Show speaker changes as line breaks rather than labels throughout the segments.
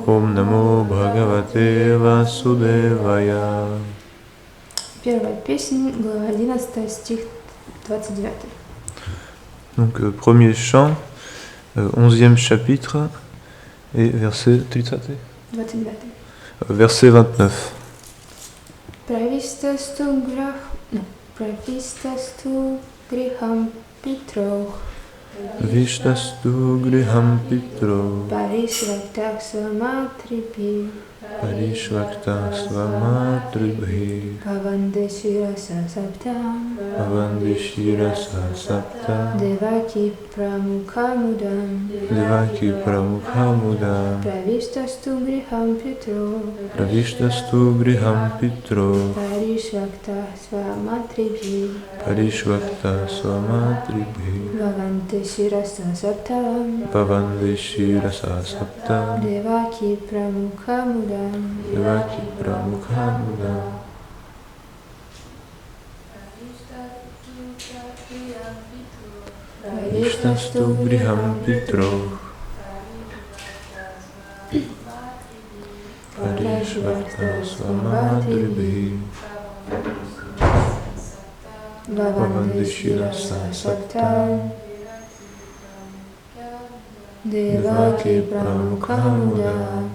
Om Namo Bhagavate Vasudevaya.
Первая песня, глава 11, стих 29.
Donc, premier chant, 11e chapitre, et verset 29.
29.
Verset 29.
Pravishtastu griham pitroh
Vishtastu griham pitro
Parishvaktah svamatripi
Parishvakta svamatribhi
Bhavandeshirasa saptam
Avandishirasa sapta
Devaki pramukhamudam
Devaki pramukhamudam
Pravishtastu griham pitroh
Pravishtastu griham pitro
Parishvaktah svamatripi
Parishvakta svamatribhi
Bhavandeshirasa saptam
Bhavandishirasa sapta
Devaki pramukhamudam
Devaki pramukhamudam Vishtastu griham pitro Parishvakta svamatribhi Bhavandishirasa sapta
Devaki pramukhamudam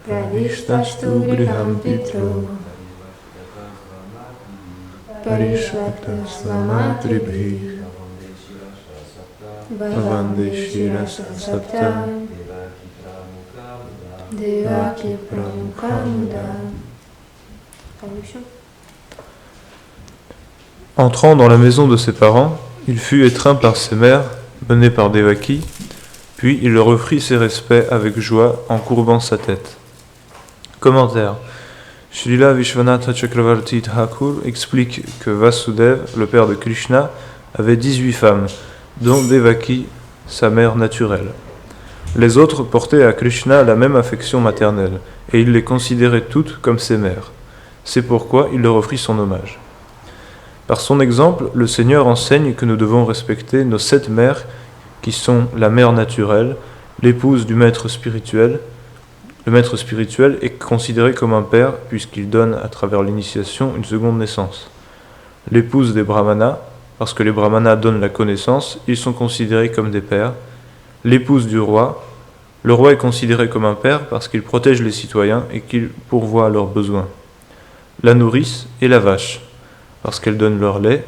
Pravishtastu griham pitro Parishvakta svamatribhi Bhavandeshirasa sapta Devaki pramukhamudam.
Entrant dans la maison de ses parents, il fut étreint par ses mères, mené par Devaki, puis il leur offrit ses respects avec joie en courbant sa tête. Commentaire. Srila Vishwanatha Chakravarti Thakur explique que Vasudev, le père de Krishna, avait 18 femmes, dont Devaki, sa mère naturelle. Les autres portaient à Krishna la même affection maternelle, et il les considérait toutes comme ses mères. C'est pourquoi il leur offrit son hommage. Par son exemple, le Seigneur enseigne que nous devons respecter nos 7 mères, qui sont la mère naturelle, l'épouse du maître spirituel. Le maître spirituel est considéré comme un père, puisqu'il donne à travers l'initiation une seconde naissance. L'épouse des brahmanas, parce que les brahmanas donnent la connaissance, ils sont considérés comme des pères. L'épouse du roi, le roi est considéré comme un père parce qu'il protège les citoyens et qu'il pourvoit à leurs besoins. La nourrice et la vache, parce qu'elles donnent leur lait,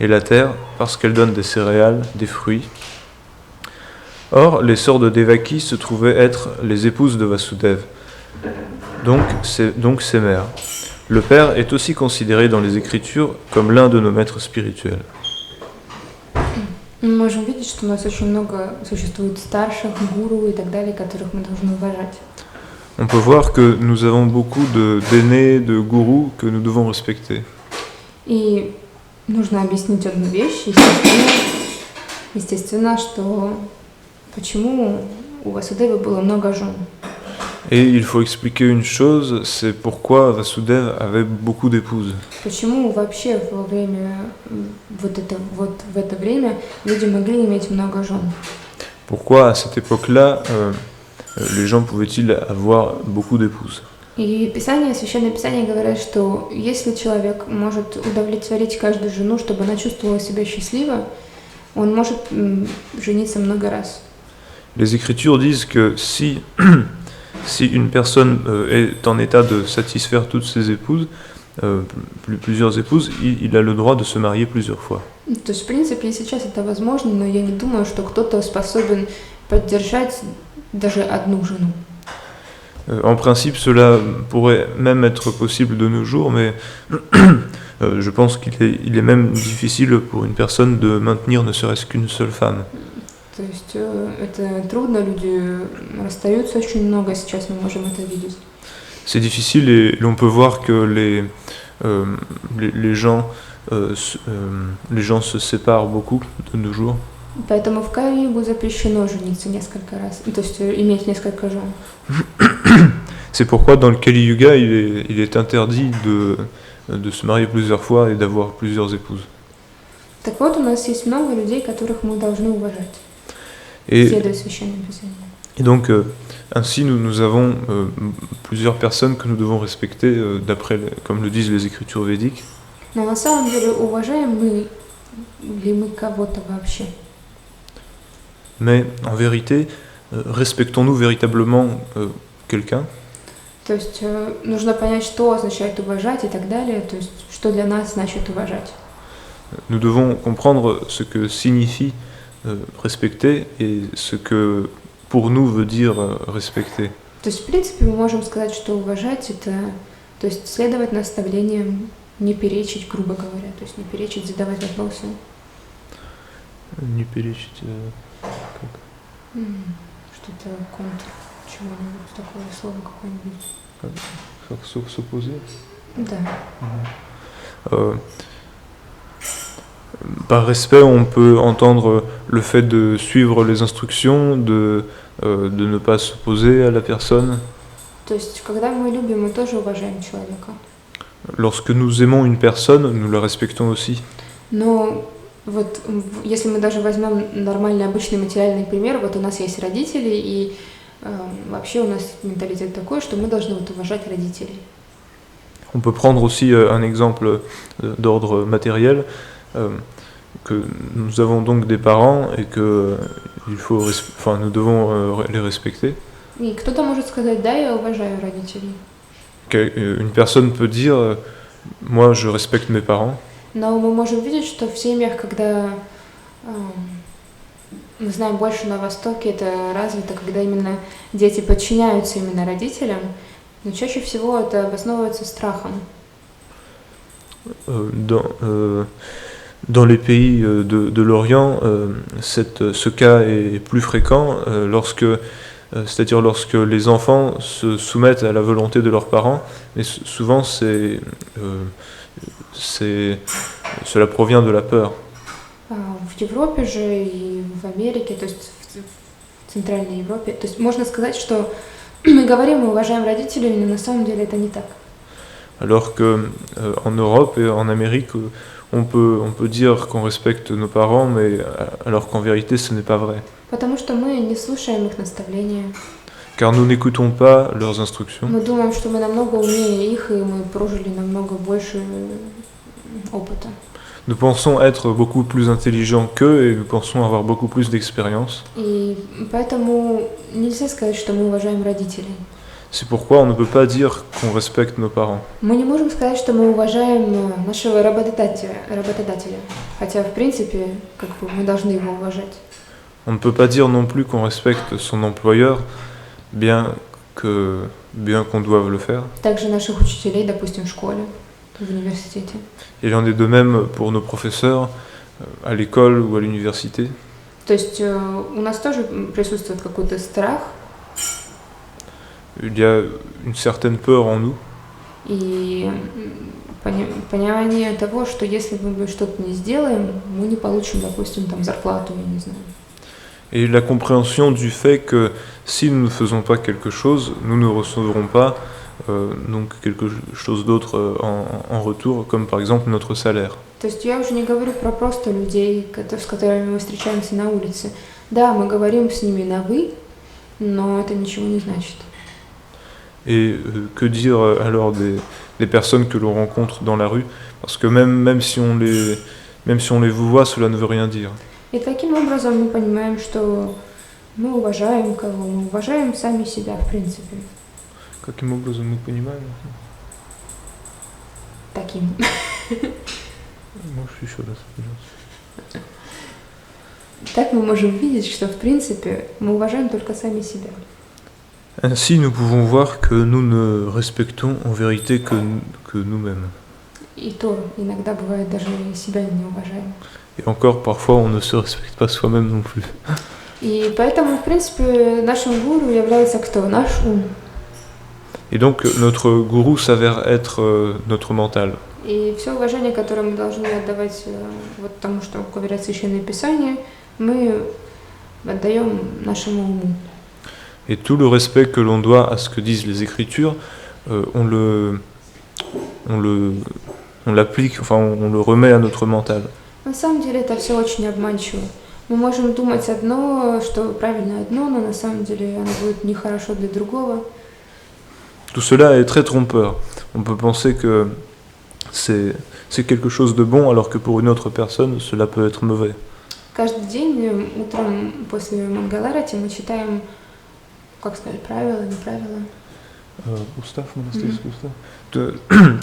et la terre, parce qu'elle donne des céréales, des fruits. Or, les sœurs de Devaki se trouvaient être les épouses de Vasudev, donc ses mères. Le père est aussi considéré dans les Écritures comme l'un de nos maîtres spirituels.
Мы можем видеть, что у нас очень много существует старших, гуру и так далее, которых мы должны уважать.
On peut voir que nous avons beaucoup d'aînés, de gourous que nous devons respecter.
И нужно объяснить одну вещь, естественно, что почему у Васудева было много жен.
Et il faut expliquer une chose, c'est pourquoi Vasudev avait beaucoup d'épouses.
Почему вообще во время в это время люди могли иметь много жен?
Pourquoi à cette époque-là, les gens pouvaient-ils avoir beaucoup d'épouses?
И Писание, Священное Писание говорят, что если человек может удовлетворить каждую жену, чтобы она чувствовала себя счастливо, он может жениться много раз.
Les Écritures disent que si une personne est en état de satisfaire toutes ses épouses, plusieurs épouses, il a le droit de se marier plusieurs fois.
То есть, в принципе, и сейчас это возможно, но я не думаю, что кто-то способен поддержать даже одну жену.
En principe, cela pourrait même être possible de nos jours, mais je pense qu'il est même difficile pour une personne de maintenir ne serait-ce qu'une seule femme.
То есть это трудно, люди расстаются очень много, сейчас мы можем это видеть.
C'est difficile et l'on peut voir que les gens se séparent beaucoup de nos jours.
Поэтому в Кали-югу запрещено жениться несколько раз, то есть иметь несколько жен.
C'est pourquoi dans le Kali Yuga, il est interdit de se marier plusieurs fois et d'avoir plusieurs épouses.
Так вот, у нас есть много людей, которых мы должны уважать,
Et,
следуя Священному Писанию.
et donc, ainsi, nous avons plusieurs personnes que nous devons respecter, comme le disent les écritures védiques.
Но на самом деле уважаем ли мы кого-то вообще?
Mais en vérité, respectons-nous véritablement quelqu'un?
То есть нужно понять, что означает уважать и так далее, то есть что для нас значит уважать.
Nous devons comprendre ce que signifie respecter et ce que pour nous veut dire respecter.
То есть, в принципе, мы можем сказать, что уважать это, то есть следовать наставлениям, не перечить, грубо говоря, то есть не перечить, задавать вопросы.
Не перечить.
Что-то контр чего-нибудь, такое слово какое-нибудь.
S'opposer.
Да.
Par respect, on peut entendre le fait de suivre les instructions, de ne pas s'opposer à la personne.
То есть, когда мы любим, мы тоже уважаем человека.
Lorsque nous aimons une personne, nous la respectons aussi.
Но вот если мы даже возьмем нормальный, обычный материальный пример, вот у нас есть родители, и вообще у нас менталитет такой, что мы должны вот уважать родителей.
On peut prendre aussi un exemple d'ordre matériel, que nous avons donc des parents et que nous devons les respecter.
И кто-то может сказать, да, я уважаю родителей.
Une personne peut dire, moi je respecte mes parents.
Но мы можем видеть, что в семьях, когда мы знаем больше на Востоке, это развито, когда именно дети подчиняются именно родителям, но чаще всего это обосновывается страхом.
Dans les pays de l'Orient, ce cas est plus fréquent c'est-à-dire lorsque les enfants se soumettent à la volonté de leurs parents, mais souvent cela provient de la peur.
В Европе же и в Америке, то есть в Центральной Европе, то есть можно сказать, что мы говорим, мы уважаем родителей, но на самом деле это не так.
Alors que en Europe et en Amérique, on peut dire qu'on respecte nos parents, mais alors qu'en vérité, ce n'est pas vrai.
Потому что мы не слушаем их наставления.
Car nous n'écoutons pas leurs instructions.
Мы думаем, что мы намного умнее их, и мы прожили намного больше опыта.
Nous pensons être beaucoup plus intelligents qu'eux et nous pensons avoir beaucoup plus d'expérience.
И поэтому нельзя сказать, что мы уважаем родителей.
C'est pourquoi on ne peut pas dire qu'on respecte nos parents.
Мы не можем сказать, что мы уважаем нашего работодателя, хотя в принципе, мы должны его уважать.
On ne peut pas dire non plus qu'on respecte son employeur, bien qu'on doive le faire.
Также наших учителей, допустим, в школе, в университете.
Il en est de même pour nos professeurs à l'école ou à l'université.
То есть у нас тоже присутствует какой-то страх.
Il y a une certaine peur en nous.
И понимание того, что если мы что-то не сделаем, мы не получим, допустим, там зарплату, я не знаю.
Et la compréhension du fait que si nous ne faisons pas quelque chose, nous ne recevrons pas donc quelque chose d'autre en retour, comme par exemple notre salaire.
То есть я уже не говорю про просто людей, с которыми мы встречаемся на улице. Да, мы говорим с ними на «вы», но это ничего не значит.
Et que dire alors des personnes que l'on rencontre dans la rue, parce que même si on les voit, cela ne veut rien dire.
И таким образом мы понимаем, что мы уважаем кого, мы уважаем сами себя, в принципе.
Каким образом мы понимаем?
Таким.
Можешь еще раз, пожалуйста.
Так мы можем видеть, что в принципе мы уважаем только сами себя.
Ainsi, nous pouvons voir que nous ne respectons en vérité que nous-mêmes.
И то иногда бывает даже и себя не уважаем.
Et encore, parfois, on ne se respecte pas soi-même non plus.
И поэтому, в принципе, нашим гуру является кто? Наш ум.
Et donc, notre gourou s'avère être notre mental.
И все уважение, которое мы должны отдавать вот тому, что говорят Священное Писание, мы отдаем нашему уму.
Et tout le respect que l'on doit à ce que disent les Écritures, on l'applique, enfin on le remet à notre mental.
На самом деле это все очень обманчиво. Мы можем думать одно, что правильно одно, но на самом деле оно будет нехорошо для другого.
Tout cela est très trompeur. On peut penser que c'est quelque chose de bon alors que pour une autre personne, cela peut être mauvais.
Каждый день утром после Мангаларати мы читаем, как сказать, правила, не правила.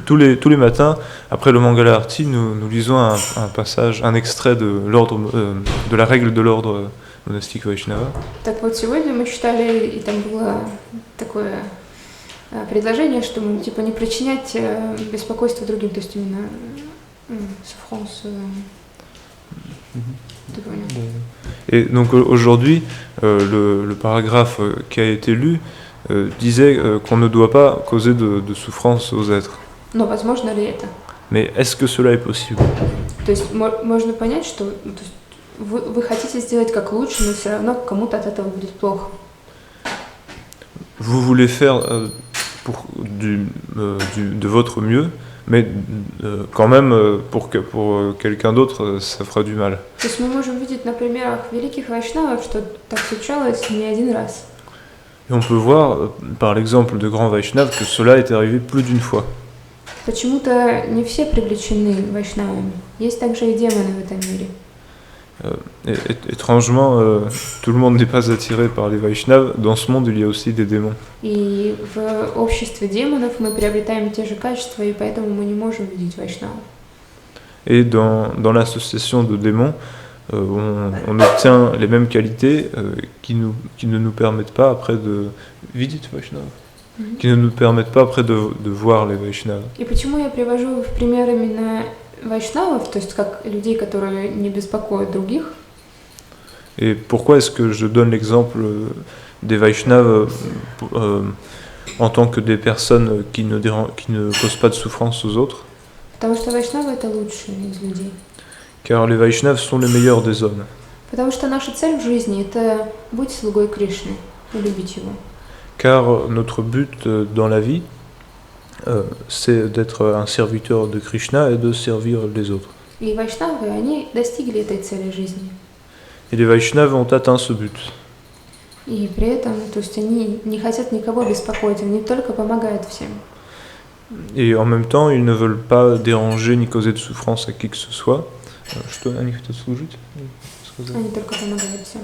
Tous les matins, après le Mangala Arti, nous lisons un passage, un extrait de la règle de l'ordre monastique Vaishnava.
Так вот, сегодня мы читали, и там было такое предложение, что мы типа не причинять беспокойство другим, то есть именно souffrance. Ты понял?
Et donc aujourd'hui, le paragraphe qui a été lu disait qu'on ne doit pas causer de souffrance aux êtres.
Но возможно ли это?
Mais est-ce que cela est possible?
То есть можно понять, что то есть, вы хотите сделать как лучше, но все равно кому-то от этого будет плохо.
Vous voulez faire de votre mieux, mais quand même pour quelqu'un d'autre, ça fera du mal.
То есть мы можем видеть на примерах великих вайшнавов, что так случалось не один раз.
Et on peut voir par l'exemple de grands Vaishnavas que cela est arrivé plus d'une fois.
Почему-то не все привлечены вайшнавами. Есть также и демоны в этом мире.
Étrangement, tout le monde n'est pas attiré par les Vaishnavas. Dans ce monde, il y a aussi des démons.
И в обществе демонов мы приобретаем те же качества, и поэтому мы не можем видеть вайшнавов.
Et dans l'association de démons, on obtient les mêmes qualités qui ne nous permettent pas après de vidit Vaishnava, qui ne nous permettent pas après de voir les Vaishnavas.
И почему я привожу в пример именно вайшнавов, то есть как людей, которые не беспокоят других?
Et pourquoi est-ce que je donne l'exemple des Vaishnavas en tant que des personnes qui ne causent pas de souffrance aux autres?
Потому что вайшнавы это лучшие из людей.
Car les Vaishnavas sont les meilleurs des hommes.
Потому что наша цель в жизни это быть слугой Кришны и любить его.
Car notre but dans la vie, c'est d'être un serviteur de Krishna et de servir les autres.
И вайшнавы, они достигли этой цели жизни.
Et les Vaishnavas ont atteint ce but.
И при этом, то есть они не хотят никого беспокоить, они только помогают всем.
Et en même temps, ils ne veulent pas déranger ni causer de souffrance à qui que ce soit. Они хотят служить.
Они только помогают всем.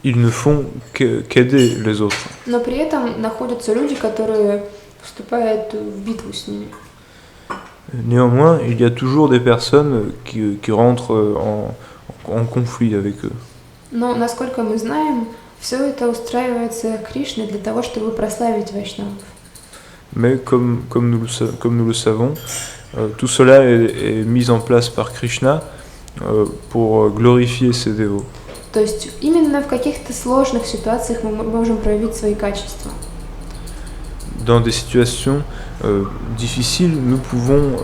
Ils ne font qu'aider les autres.
Но при этом находятся люди, которые вступают в битву с ними.
Néanmoins, il y a toujours des personnes qui rentrent en conflit avec eux.
Но, насколько мы знаем, все это устраивается Кришной для того, чтобы прославить вайшнавов.
Mais comme nous le savons, tout cela est mis en place par Krishna pour glorifier ses dévots.
То есть именно в каких-то сложных ситуациях мы можем проявить свои качества.
Dans des situations difficiles, nous pouvons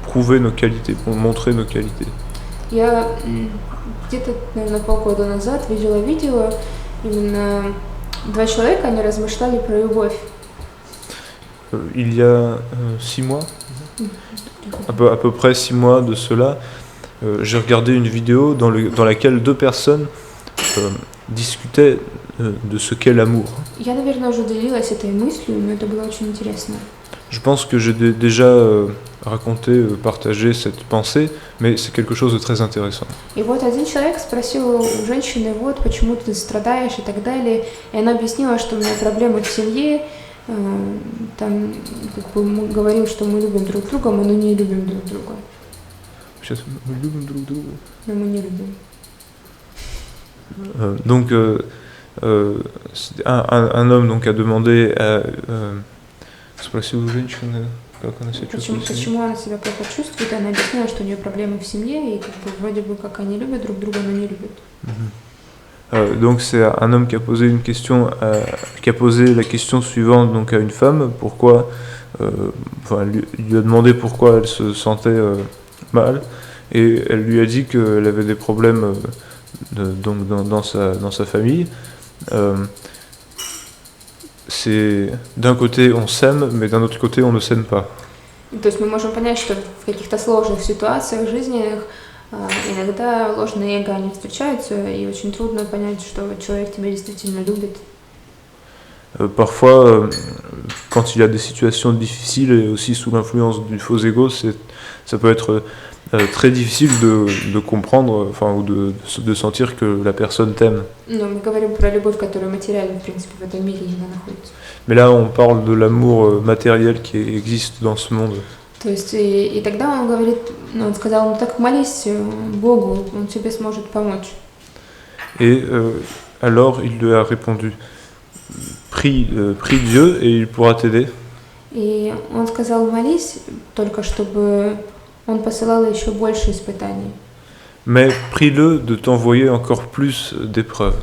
prouver nos qualités, montrer nos qualités.
Я где-то, наверное, полгода назад видела видео, именно два человека, они размышляли про любовь.
Il y a 6 mois, à peu près 6 mois de cela, j'ai regardé une vidéo dans laquelle deux personnes discutaient de ce qu'est l'amour.
Я, наверное, уже делилась этой мыслью, но это было очень интересно.
Je pense que j'ai déjà raconté, partagé cette pensée, mais c'est quelque chose de très intéressant.
И вот один человек спросил у женщины, вот почему ты страдаешь и так далее, и она объяснила, что у меня проблемы в семье, там как бы говорил, что мы любим друг друга, но не любим друг друга.
Сейчас мы любим друг друга.
Но мы не любим.
Donc un homme donc a demandé à спросил у женщины, как она себя чувствует.
Почему она себя плохо чувствует? Она объяснила, что у нее проблемы в семье, и как бы вроде бы как они любят друг друга, но не любят.
Donc c'est un homme qui a posé une question, qui a posé la question suivante donc à une femme, pourquoi, il lui a demandé pourquoi elle se sentait mal, et elle lui a dit qu'elle avait des problèmes donc dans sa famille. C'est d'un côté on s'aime, mais d'un autre côté on ne s'aime pas.
То есть мы можем понять, что в каких-то сложных ситуациях жизненных иногда ложные эго, они встречаются, и очень трудно понять, что человек тебя действительно любит.
Parfois, quand il y a des situations difficiles et aussi sous l'influence du faux ego, ça peut être très difficile de comprendre, enfin, ou de sentir que la personne t'aime.
Но мы говорим про любовь, которая материальна, в принципе, в этом мире она находится.
Mais là, on parle de l'amour matériel qui existe dans ce monde.
То есть, и тогда он говорит, он сказал, ну так молись Богу, он тебе сможет помочь.
Et alors, il lui a répondu, prie Dieu et il pourra t'aider.
И он сказал, молись, только чтобы он посылал еще больше испытаний.
Mais prie-le de t'envoyer encore plus d'épreuves.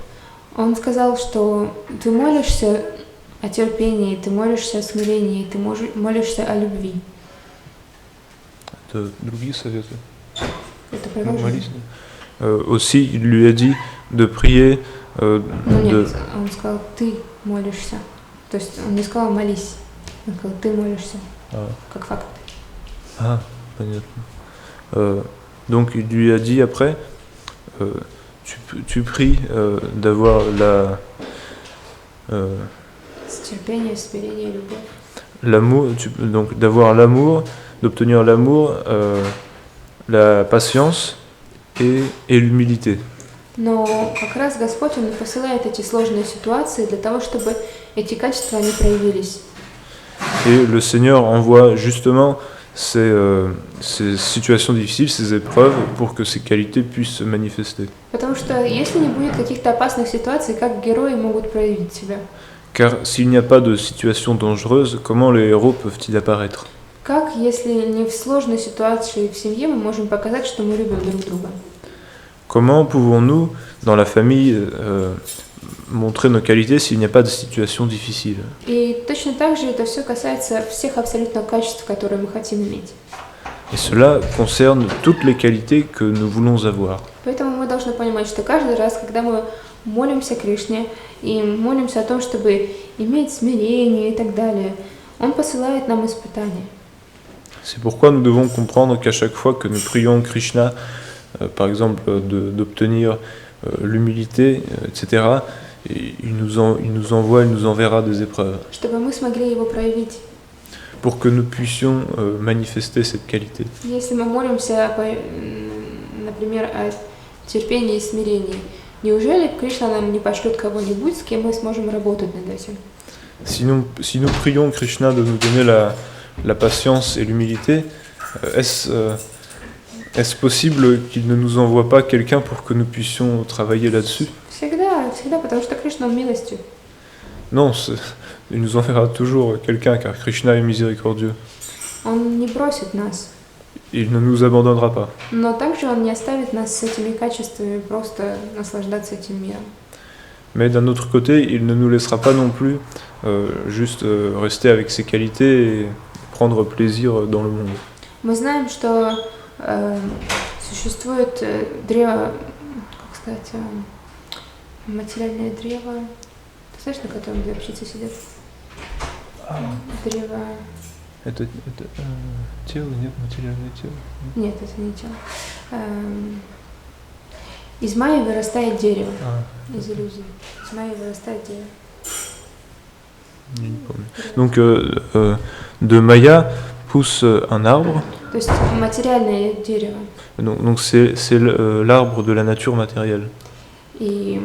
Он сказал, что ты молишься о терпении, ты молишься о смирении, ты молишься о любви.
Другие советы.
Это продолжение.
Aussi, il lui a dit de prier.
Ну нет, он сказал, ты молишься. То есть он не сказал молись, он сказал, ты молишься, как факт.
Ah, понятно. Donc il lui a dit après, tu pries d'avoir la
Терпение, смирение, любовь.
l'amour, donc d'avoir l'amour, d'obtenir l'amour, la patience et l'humilité.
Но как раз Господь, Он посылает эти сложные ситуации для того, чтобы эти качества, они проявились.
Et le Seigneur envoie justement ces situations difficiles, ces épreuves, pour que ces qualités puissent se manifester.
Потому что если не будет каких-то опасных ситуаций, как герои могут проявить себя?
Car s'il n'y a pas de situation dangereuse, comment les héros peuvent-ils apparaître?
Как, если не в сложной ситуации в семье, мы можем показать, что мы любим друг друга?
Comment pouvons-nous, dans la famille, montrer nos qualités s'il n'y a pas de situation difficile?
И точно так же это все касается всех абсолютно качеств, которые мы хотим иметь.
Et cela concerne toutes les qualités que nous voulons avoir.
Поэтому мы должны понимать, что каждый раз, когда мы молимся Кришне и молимся о том, чтобы иметь смирение и так далее, Он посылает нам испытания.
C'est pourquoi nous devons comprendre qu'à chaque fois que nous prions Krishna, par exemple d'obtenir l'humilité, etc., il nous envoie, il nous enverra des épreuves.
Чтобы мы смогли его проявить.
Pour que nous puissions manifester cette qualité.
Если мы молимся, например, о терпении и смирении, неужели Кришна нам не пошлет кого-нибудь, с кем мы сможем работать над этим?
Si nous prions Krishna de nous donner la patience et l'humilité, est-ce possible qu'il ne nous envoie pas quelqu'un pour que nous puissions travailler là-dessus?
Всегда, потому что Кришна милостью.
Non, il nous enverra toujours quelqu'un, car Krishna est miséricordieux.
Он не бросит нас.
Il ne nous abandonnera pas.
Но также Он не оставит нас с этими качествами просто наслаждаться этим миром.
Mais d'un autre côté, il ne nous laissera pas non plus juste rester avec ses qualités et prendre plaisir dans le monde.
Мы знаем, что существует древо, как сказать, материальное древо. Ты знаешь, на котором две птицы сидят? Древо.
Это тело, нет, материальное тело?
Нет, это не тело. Из Майи вырастает дерево. Из иллюзий. Из Майи вырастает дерево.
Je ne помню. Donc, de Maya pousse un arbre.
То есть материальное дерево.
Donc c'est l'arbre de la nature matérielle.
И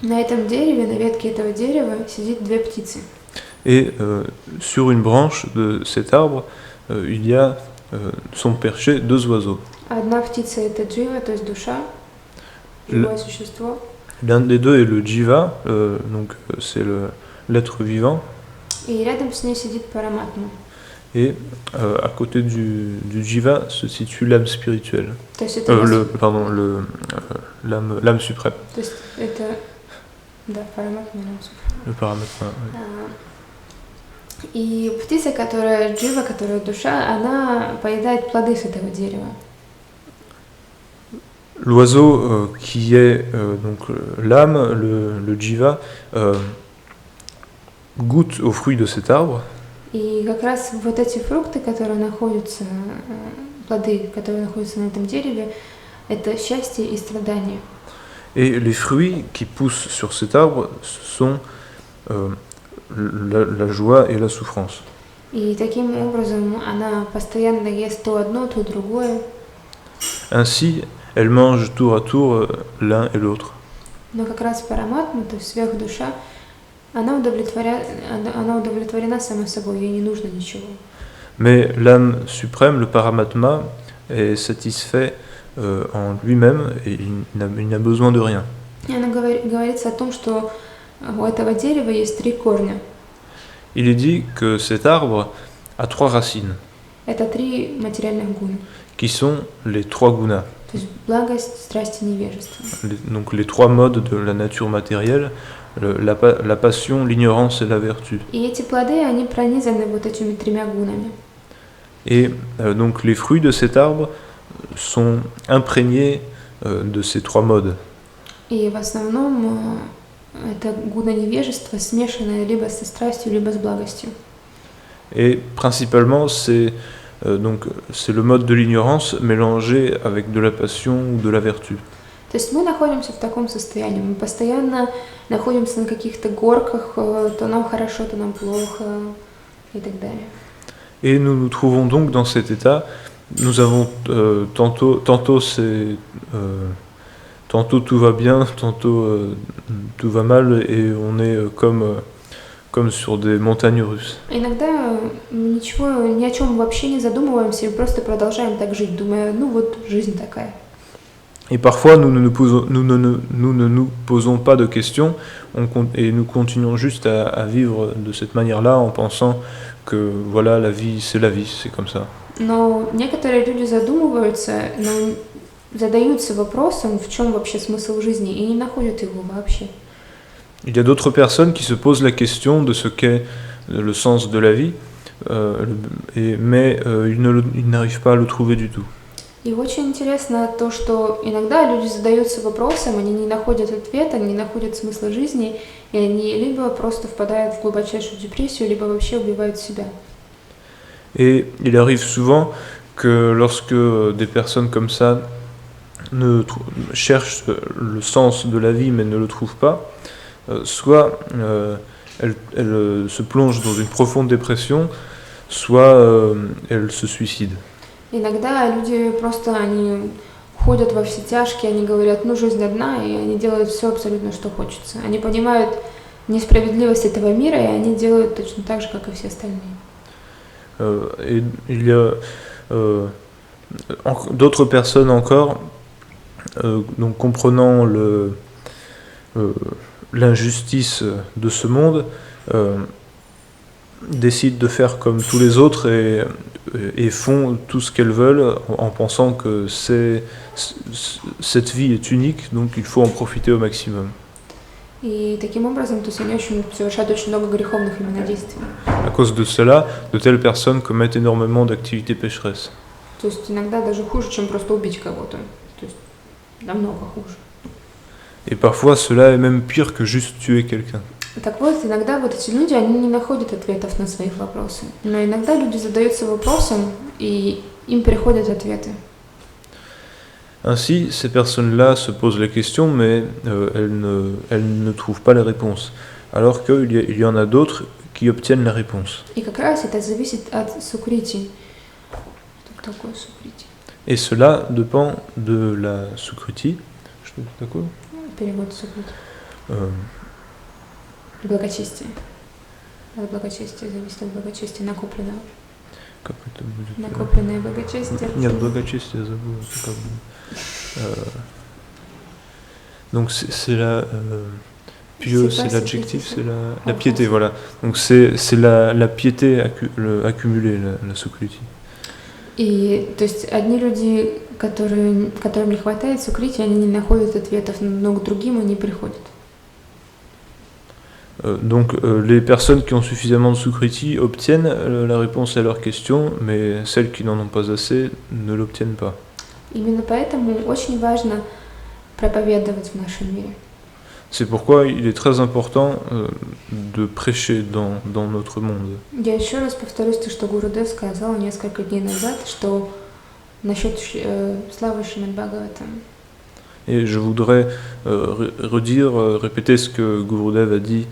на этом дереве, на ветке этого дерева, сидит две птицы.
Et sur une branche de cet arbre, il y a sont perchés deux oiseaux.
Одна птица это джива, то есть душа, живое существо.
L'un des deux est le jiva, donc c'est l'être vivant.
И рядом с ней сидит параматма.
Et à côté du jiva se situe l'âme spirituelle.
То есть это
l'âme suprême.
То есть это, да, параматма,
Le paramatma. Oui.
И птица, которая джива, которая душа, она поедает плоды с этого дерева.
L'oiseau qui est donc l'âme, le jiva, goûte aux fruits de cet arbre.
И как раз вот эти фрукты, которые находятся, плоды, которые находятся на этом дереве, это счастье и страдание.
Et les fruits qui poussent sur cet arbre sont la joie et la souffrance.
И таким образом она постоянно ест то одно, то другое.
Ainsi, elles mangent tour à tour l'un et l'autre.
Но как раз параматма, то есть сверхдуша, она удовлетворена сама собой, ей не нужно ничего.
Mais l'âme suprême, le paramatma, est satisfait en lui-même et il n'a besoin de rien.
И она говорится о том, что у этого дерева есть 3 корня.
Il est dit que cet arbre a 3 racines,
Это 3 материальных гуна.
qui sont les 3 gunas,
То есть благость, страсть и невежество.
donc les 3 modes de la nature matérielle, la passion, l'ignorance et la vertu.
И эти плоды, они пронизаны вот этими 3 гунами.
Et donc les fruits de cet arbre sont imprégnés de ces 3 modes.
И в основном это гуна невежества, смешанное либо со страстью, либо с благостью.
Et principalement, c'est le mode de l'ignorance mélangé avec de la passion ou de la vertu.
То есть мы находимся в таком состоянии, мы постоянно находимся на каких-то горках, то нам хорошо, то нам плохо и так далее.
Et nous nous trouvons donc dans cet état. Nous avons tantôt tout va bien, tantôt tout va mal, et on est comme sur des montagnes russes.
Иногда ни о чем вообще не задумываемся и просто продолжаем так жить, думая, ну вот жизнь такая.
Et parfois, nous ne nous posons pas de questions et nous continuons juste à vivre de cette manière-là en pensant que voilà, la vie, c'est comme ça.
Но некоторые люди задумываются, но задаются вопросом, в чем вообще смысл жизни, и не находят его вообще.
Il y a d'autres personnes qui se posent la question de ce qu'est le sens de la vie, mais ils n'arrivent pas à le trouver du tout.
И очень интересно то, что иногда люди задаются вопросом, они не находят ответа, не находят смысла жизни, и они либо просто впадают в глубочайшую депрессию, либо вообще убивают себя.
Et il arrive souvent que lorsque des personnes comme ça cherchent le sens de la vie mais ne le trouvent pas, soit elles se plongent dans une profonde dépression, soit elles se suicident.
Иногда люди просто, они ходят во все тяжкие, они говорят, ну жизнь одна, и они делают все абсолютно, что хочется. Они понимают несправедливость этого мира, и они делают точно так же, как и все остальные.
Et il y a d'autres personnes encore, donc comprenant l'injustice de ce monde, décident de faire comme tous les autres et font tout ce qu'elles veulent en pensant que cette vie est unique, donc il faut en profiter au maximum.
И таким образом, то есть они совершают очень много греховных именно действий.
À cause de cela, de telles personnes commettent énormément d'activités pécheresses.
То есть иногда даже хуже, чем просто убить кого-то. То есть намного хуже.
Et parfois, cela est même pire que juste tuer quelqu'un.
Так вот, иногда вот эти люди, они не находят ответов на свои вопросы. Но иногда люди задаются вопросом, и им приходят ответы.
Ainsi, ces personnes-là se posent la question, mais elles ne trouvent pas les réponses. Alors qu'il y en a d'autres qui obtiennent la réponse.
И как раз это зависит от сукрити. Что такое сукрити?
Et cela dépend de la sukruti. Что это такое?
Перевод сукрити. Благочестие. От благочестия зависит от благочестия накопленного.
Как это будет?
Накопленное благочестие.
Нет, благочестие забыл. Как бы. Donc c'est la pieux, c'est l'adjectif, c'est la piété, voilà. Donc c'est la piété accumulée, la sukruti.
И то есть одни люди, которым не хватает сукрити, они не находят ответов, но к другим они приходят.
Donc les personnes qui ont suffisamment de sukruti obtiennent la réponse à leurs questions, mais celles qui n'en ont pas assez ne l'obtiennent pas.
Именно поэтому очень важно проповедовать в нашем мире.
C'est pourquoi il est très important de prêcher dans notre monde.
Я еще раз повторюсь то, что Гурудев сказал несколько дней назад, что насчет славы Шримад Бхагаватам.
Et je voudrais répéter ce que Gurudev a dit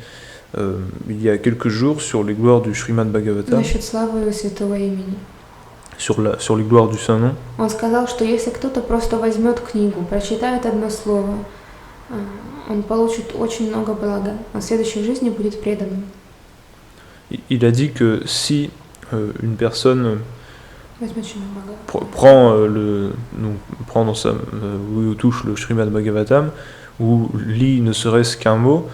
il y a quelques jours sur les gloires du Srimad Bhagavatam,
Насчет славы его святого имени.
sur les gloires du Saint-Nom.
Он сказал, что если кто-то просто возьмет книгу, прочитает одно слово, он получит очень много блага, а в следующей жизни будет преданным.
Il a dit que si une personne
Возьмет Шримад Бхагаватам.
prend dans sa ou touche le Srimad Bhagavatam ou lit ne serait-ce qu'un mot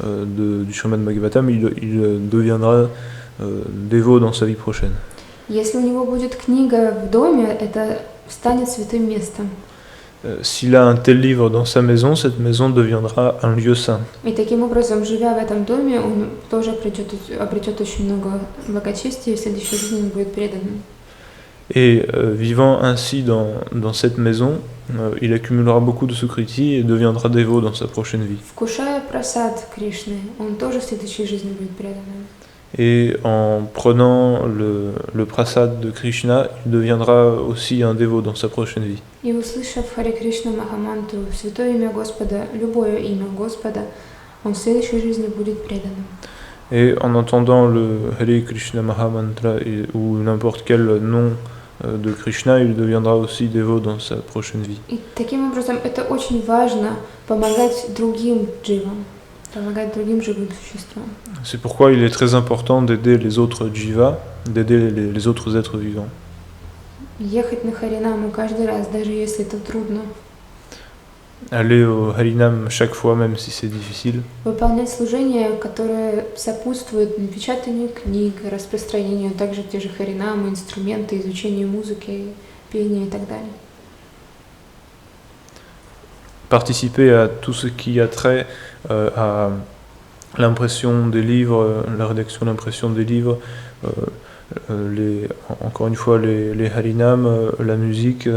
du Srimad Bhagavatam, il deviendra dévot dans sa vie prochaine.
Если у него будет книга в доме, это станет святым местом.
S'il a un tel livre dans sa maison, cette maison deviendra un lieu saint.
И таким образом, живя в этом доме, он тоже обретет очень много благочестия, и в следующей жизни он будет преданным.
Et vivant ainsi dans cette maison, il accumulera beaucoup de sukriti et deviendra dévot dans sa prochaine vie.
Вкушая прасад Кришны, он тоже в следующей жизни будет преданным.
Et en prenant le prasad de Krishna, il deviendra aussi un dévot dans sa prochaine vie.
И услышав Харе Кришна Махамантру, святое имя Господа, любое имя Господа, он в следующей жизни будет преданным.
Et en entendant le Hare Krishna Mahamantra ou n'importe quel nom de Krishna, il deviendra aussi dévot dans sa prochaine vie.
И таким образом это очень важно, помогать другим дживам, помогать другим живым существам.
C'est pourquoi il est très important d'aider les autres jivas, d'aider les autres êtres vivants.
Ехать на Харинаму каждый раз, даже если это трудно.
Aller au Harinam chaque fois, même si c'est difficile.
Выполнять служения, которые сопутствуют напечатанию книг, распространению также те же Харинамы, инструменты, изучению музыки, пения и так далее.
Participer à tout ce qui a trait à l'impression des livres, la rédaction, l'impression des livres, encore une fois les harinam, la musique,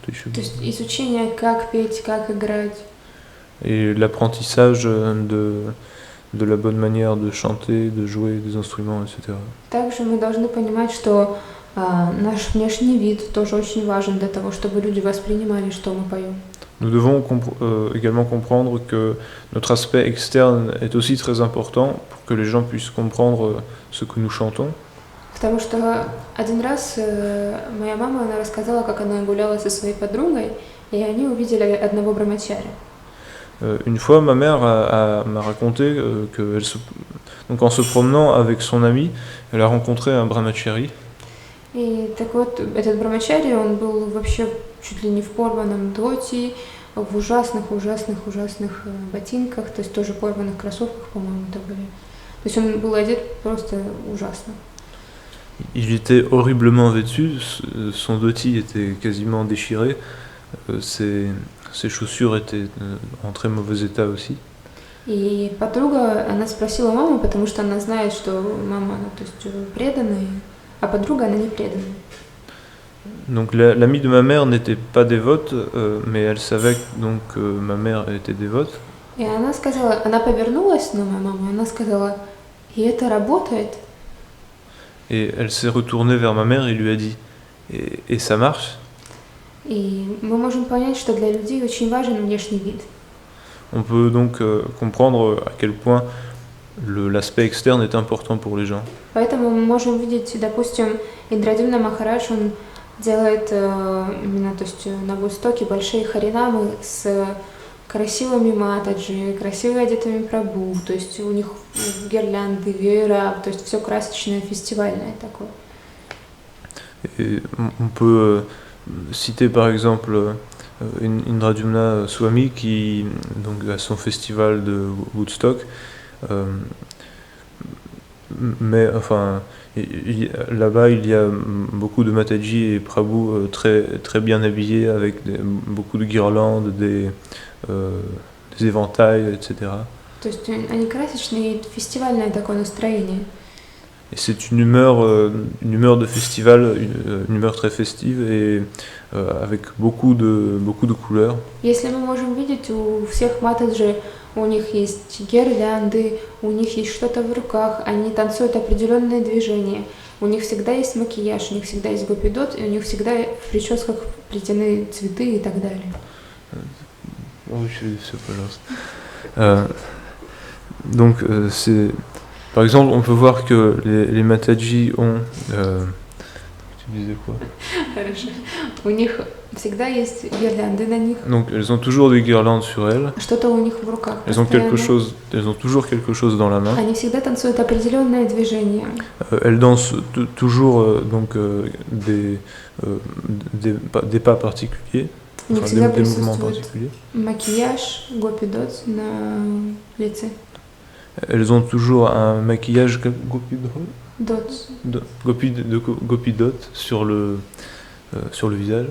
То есть изучение, как петь, как играть.
Et l'apprentissage de la bonne manière de chanter, de jouer des instruments, etc.
Также мы должны понимать, что наш внешний вид тоже очень важен для того, чтобы люди воспринимали, что мы поем.
Nous devons également comprendre que notre aspect externe est aussi très important pour que les gens puissent comprendre ce que nous chantons.
Потому что один раз моя мама, она рассказала, как она гуляла со своей подругой, и они увидели одного брамачари.
Une fois, ma mère m'a raconté donc en se promenant avec son ami, elle a rencontré un brahmachari.
И так вот, этот брамачари, он был вообще чуть ли не в порванном доти, в ужасных ботинках, то есть тоже порванных кроссовках, по-моему, это были. То есть он был одет просто ужасно.
Il était horriblement vêtu, son dhoti était quasiment déchiré, ses chaussures étaient en très mauvais état aussi.
И подруга, она спросила маму, потому что она знает, что мама, она, то есть, преданная, а подруга, она не преданная.
Donc l'amie de ma mère n'était pas dévote, mais elle savait donc que ma mère était dévote.
И она сказала, она повернулась на мою маму, она сказала, и это работает?
Et elle s'est retournée vers ma mère et lui a dit, et ça marche?
И мы можем понять, что для людей очень важен внешний вид.
On peut donc comprendre à quel point l'aspect externe est important pour les gens.
Поэтому мы можем видеть, допустим, Индрадюмна Махарадж, он делает именно, то есть на Востоке большие харинамы с красивыми матаджи, красиво одетыми прабху, то есть у них гирлянды, веера, то есть все красочное, фестивальное такое.
Et on peut citer par exemple Indradyumna Swami qui donc a son festival de Woodstock, mais enfin là-bas il y a beaucoup de Mataji et Prabhu très bien habillés avec beaucoup de guirlandes, des éventails, etc.
То есть они красочные, фестивальное такое настроение.
Et c'est une humeur de festival, une humeur très festive et avec beaucoup de couleurs.
Если мы можем видеть, у всех матаджи, у них есть гирлянды, у них есть что-то в руках, они танцуют определенные движения. У них всегда есть макияж, у них всегда есть гопидот, и у них всегда в прическах плетены цветы и так далее.
Donc, par exemple, on peut voir que les Mataji ont... tu disais quoi?
Хорошо. У них всегда есть гирлянды на них.
Donc, elles ont toujours des guirlandes sur elles.
Что-то у них в руках.
Elles ont toujours quelque chose dans la main.
Они всегда танцуют определенное движение.
Elles dansent toujours des pas particuliers, enfin, des mouvements particuliers.
Макияж, гопидот на лице.
Elles ont toujours un maquillage gopidot sur le visage.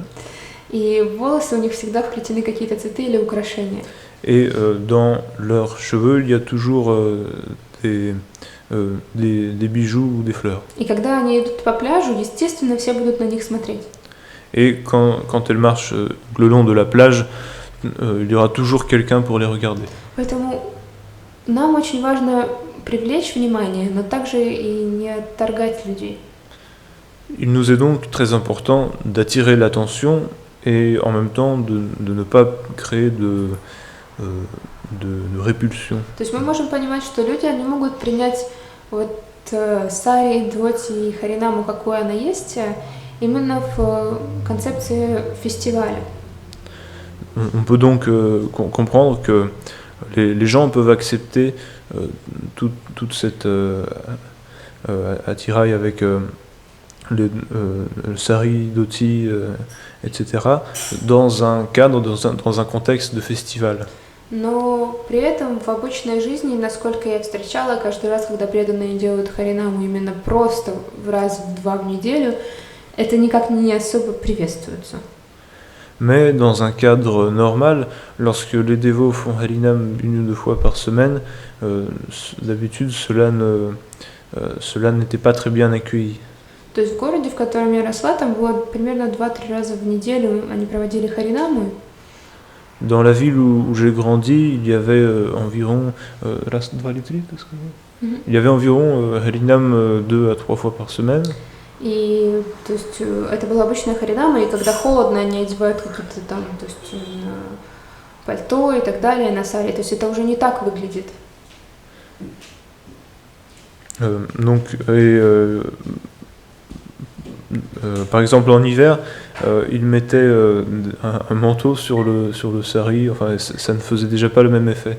И волосы у них всегда вплетены какие-то цветы или украшения.
Et dans leurs cheveux, il y a toujours des bijoux ou des fleurs.
И когда они идут по пляжу, естественно, все будут на них смотреть.
Et quand elles marchent le long de la plage, il y aura toujours quelqu'un pour les regarder.
Поэтому нам очень важно привлечь внимание, но также и не отторгать людей.
Il nous est donc très important d'attirer l'attention et en même temps de ne pas créer de répulsion.
То есть мы можем понимать, что люди, они могут принять вот сари, дхоти и харинаму, какой она есть, именно в концепции фестиваля.
On peut donc comprendre que les gens peuvent accepter toute cette attirail avec le sari, dhoti, etc., dans un cadre, dans un contexte de festival.
Но при этом в обычной жизни, насколько я встречала, каждый раз, когда преданные делают харинаму именно просто раз-два в неделю, это никак не особо приветствуется.
Mais dans un cadre normal, lorsque les dévots font harinam 1 ou 2 fois par semaine, d'habitude cela n'était pas très bien accueilli.
То есть в городе, в котором я росла, там было примерно 2-3 раза в неделю они проводили харинаму.
Dans la ville où j'ai grandi, il y avait environ il y avait environ harinam 2 à 3 fois par semaine.
И то есть это была обычная харинама, и когда холодно, они одевают какие-то там, то есть пальто и так далее на сари. То есть это уже не так выглядит.
Donc, par exemple en hiver, ils mettaient un manteau sur le sari, enfin ça ne faisait déjà pas le même effet.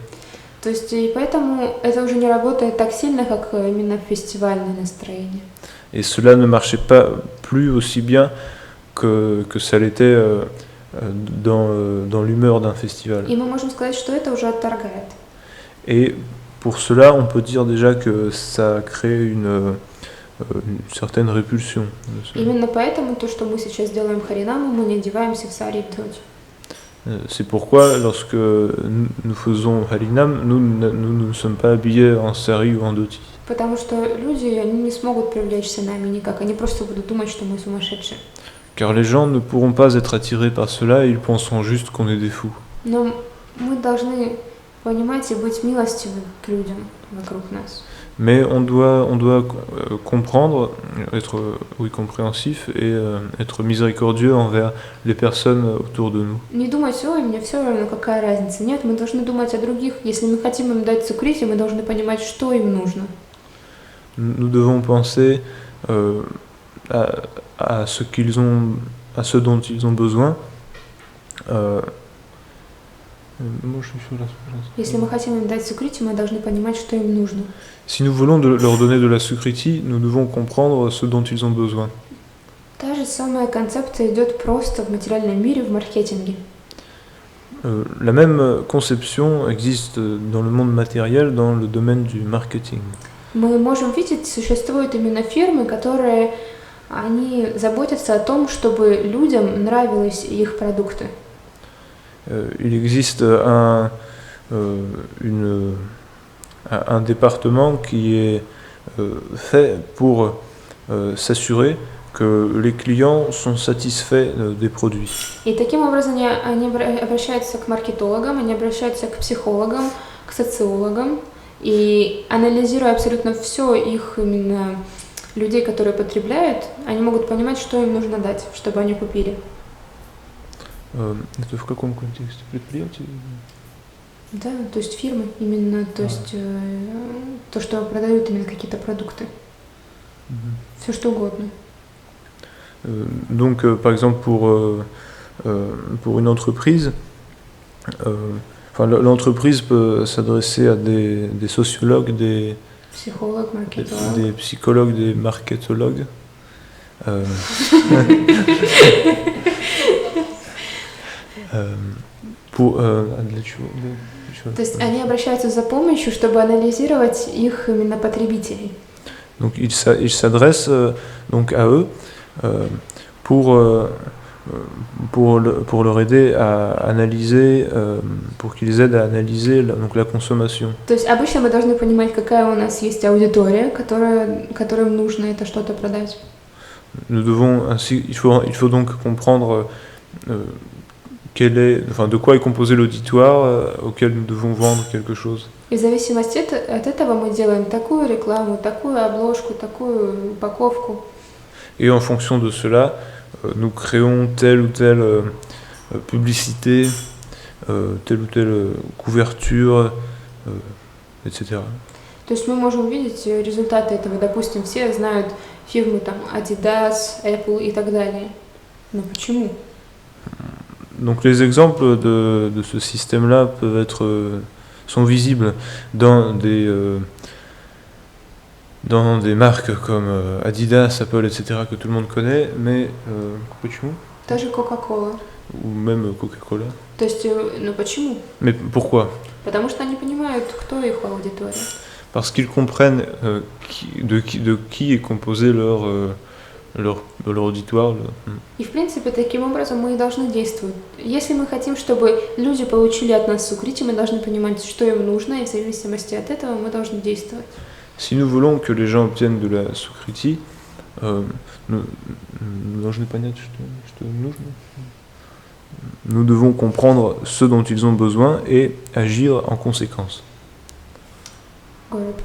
То есть и поэтому это уже не работает так сильно, как именно фестивальное настроение.
Et cela ne marchait pas plus aussi bien que ça l'était dans l'humeur d'un festival.
И мы можем сказать, что это уже отторгает.
Et pour cela, on peut dire déjà que ça crée une certaine répulsion.
Именно поэтому то, что мы сейчас делаем харинаму, мы не одеваемся в сари и дхоти.
C'est pourquoi lorsque nous faisons harinam, nous ne sommes pas habillés en sari ou en dhoti.
Потому что люди, они не смогут привлечься нами никак, они просто будут думать, что мы сумасшедшие.
Car les gens ne pourront pas être attirés par cela, ils penseront juste qu'on est des fous.
Но мы должны понимать и быть милостивы к людям вокруг нас.
Mais on doit comprendre, être compréhensif et être miséricordieux envers les personnes autour de nous.
Не думать, ой, мне все равно, какая разница. Нет, мы должны думать о других. Если мы хотим им дать сукрити, мы должны понимать, что им нужно.
Nous devons penser à ce dont ils ont besoin.
Если мы хотим им дать сукрити, мы должны понимать, что им нужно.
Si nous voulons leur donner de la sukriti, nous devons comprendre ce dont ils ont besoin.
Та же самая концепция идет просто в материальном мире, в маркетинге.
La même conception existe dans le monde matériel, dans le domaine du marketing.
Мы можем видеть, существуют именно фирмы, которые они заботятся о том, чтобы людям нравились их продукты.
Il existe un département qui est fait pour s'assurer que les clients sont satisfaits des produits.
И таким образом они обращаются к маркетологам, они обращаются к психологам, к социологам, и анализируя абсолютно все их именно людей, которые потребляют, они могут понимать, что им нужно дать, чтобы они купили.
Это в каком контексте? Предприятие?
Да, то есть фирмы именно, то есть то, что продают именно какие-то продукты. Все что угодно.
Donc, par exemple, pour une entreprise, l'entreprise peut s'adresser à des sociologues, des psychologues, des marketologues.
То есть они обращаются за помощью, чтобы анализировать их именно потребителей.
Donc ils s'adressent donc à eux pour leur aider à analyser, pour qu'ils aident à analyser donc la consommation.
То есть обычно мы должны понимать, какая у нас есть аудитория, которым нужно это что-то продать.
Nous devons ainsi, il faut donc comprendre de quoi est composé l'auditoire auquel nous devons vendre quelque chose.
И в зависимости от этого мы делаем такую рекламу, такую обложку, такую упаковку.
Et en fonction de cela, nous créons telle ou telle publicité, telle ou telle couverture, etc.
То есть мы можем видеть результаты этого. Допустим, все знают фирмы там Adidas, Apple и так далее. Но почему?
Donc les exemples de ce système-là sont visibles dans des marques comme Adidas, Apple, etc. que tout le monde connaît, mais почему?
Даже Coca-Cola.
Ou même Coca-Cola.
То есть, ну почему?
Mais pourquoi?
Потому что они понимают, кто их аудитория.
Parce qu'ils comprennent de qui est composé leur аудиtoire.
И в принципе таким образом мы и должны действовать. Если мы хотим, чтобы люди получили от нас сукрити, мы должны понимать, что им нужно, и в зависимости от этого мы должны действовать.
Si nous voulons que les gens obtiennent de la сукрити, nous должны понять, что им нужно. Nous devons comprendre ce dont ils ont besoin et agir en conséquence.
Город